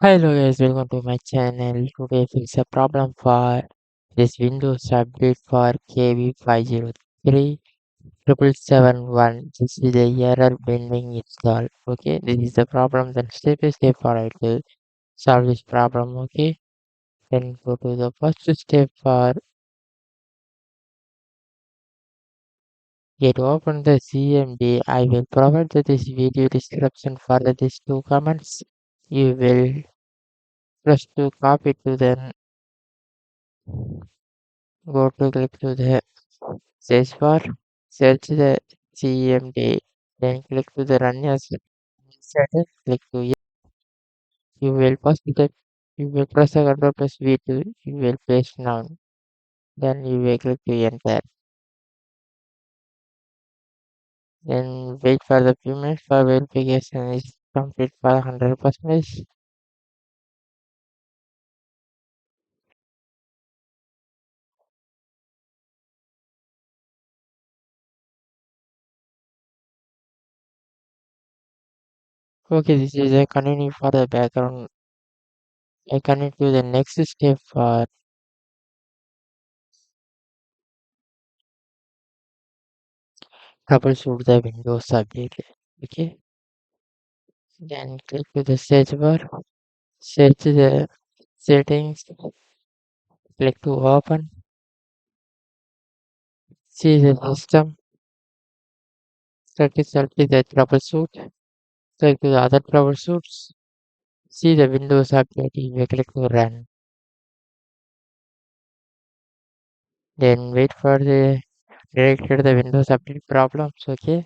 Hello guys, welcome to my channel. Today fix a problem for this Windows update for KB5037771. This is the error pending install. Okay, this is the problem. Then step by step for it to solve this problem. Okay, then go to the first step for get open the CMD. I will provide this video description for these two comments. You will press to copy to then go to click to the search bar, search the CMD, then click to the run as status, click to yes. You will you will press the control plus V to you will paste now. Then you will click to enter. Then wait for the few minutes for verification is complete for 100%. Okay, this is a continue for the background. I continue to the next step for troubleshoot the Windows update. Okay, then click to the search bar, search the settings, click to open, see the system, select the troubleshoot, select the other troubleshoots, see the Windows update, you may click to run. Then wait for the directed the Windows update problems, okay?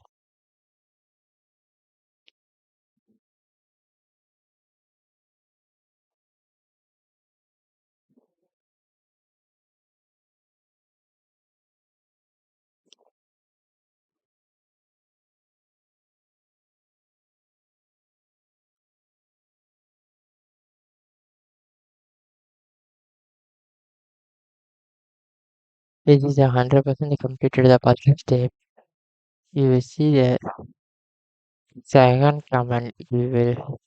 This is 100% completed the first step. You will see the second command, you will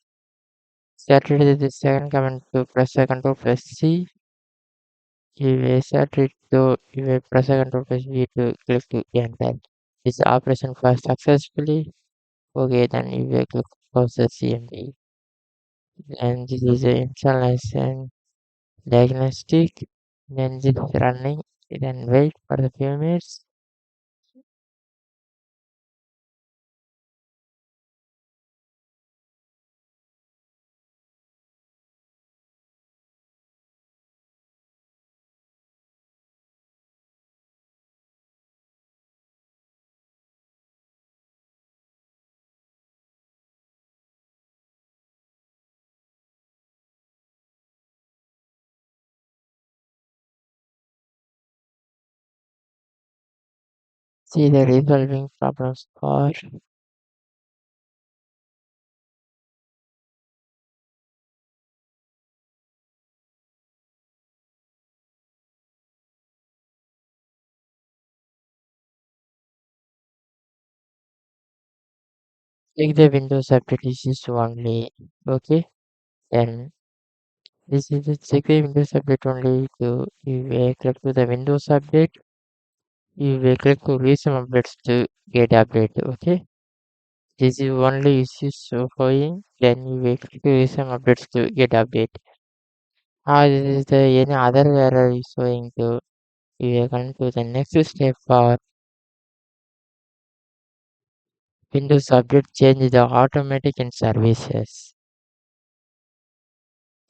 set it the second command to press the control plus C. You will set it to you will press the control plus V to click to enter. This operation was successfully. Okay, then you will click close the CMD. And this is the installation diagnostic. Then this is running. Then wait for the few minutes. See the resolving problems for take the Windows update is only. Okay, then this is the check the Windows update only to you will click to the Windows update. You will click to resume updates to get update. Okay, this is only issues showing. Then you will click to resume updates to get update. This is the any other error is showing to we are going to the next step for Windows Update change the automatic in services.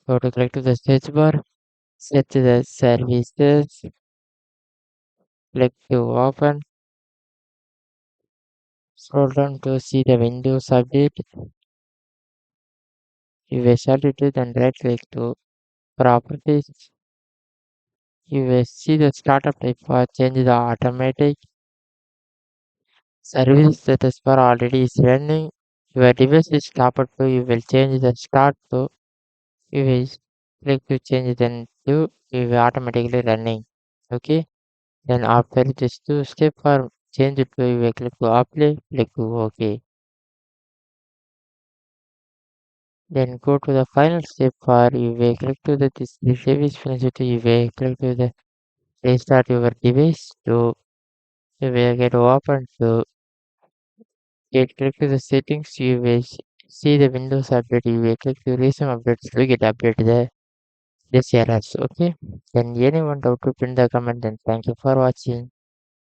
Go to click to the search bar, set the services, click to open, scroll down to see the Windows Update. You will set it to then right click to properties. You will see the startup type for change the automatic service that is for already is running. Your device is stopped to you will change the start to you will click to change then to you will automatically running. Okay. Then after this two step for change it to you will click to apply, click to OK. Then go to the final step for UV. Click to the save is finished to UV. Click to the restart your device to UV get open to get click to the settings UV. See the Windows update UV. Click to resume updates to get update this errors. Okay. Then anyone doubt to print the comment, then thank you for watching.